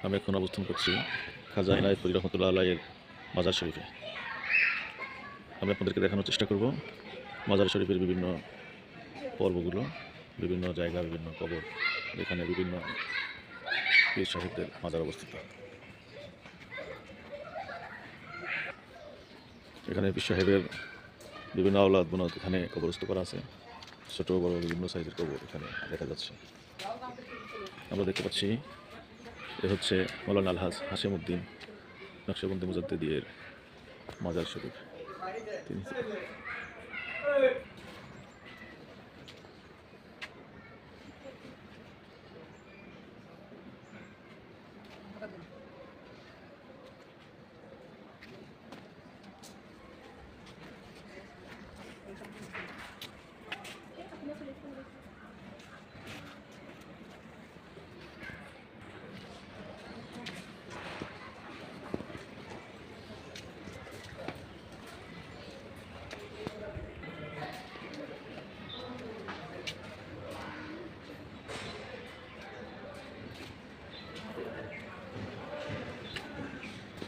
আমি এখন অবস্থান করছি খাজা ইনায়েতুল রহমতুল্লাহ আলাইয়ের মাজার শরীফে। আমি আপনাদেরকে দেখানোর চেষ্টা করব মাজার শরীফের বিভিন্ন পর্বগুলো, বিভিন্ন জায়গা, বিভিন্ন কবর, যেখানে বিভিন্ন পীর সাহেবদের মাজার অবস্থিত। এখানে পীর সাহেবের বিভিন্ন আওলাদ বুনাদ এখানে কবরস্থ করা আছে। ছোট বড় বিভিন্ন সাইজের কবর এখানে দেখা যাচ্ছে। আমরা দেখতে পাচ্ছি এ হচ্ছে মৌলানা আলহাজ হাশেমউদ্দিন নকশবন্দি মুজাদ্দিদের মাজার শরীফ। তিনি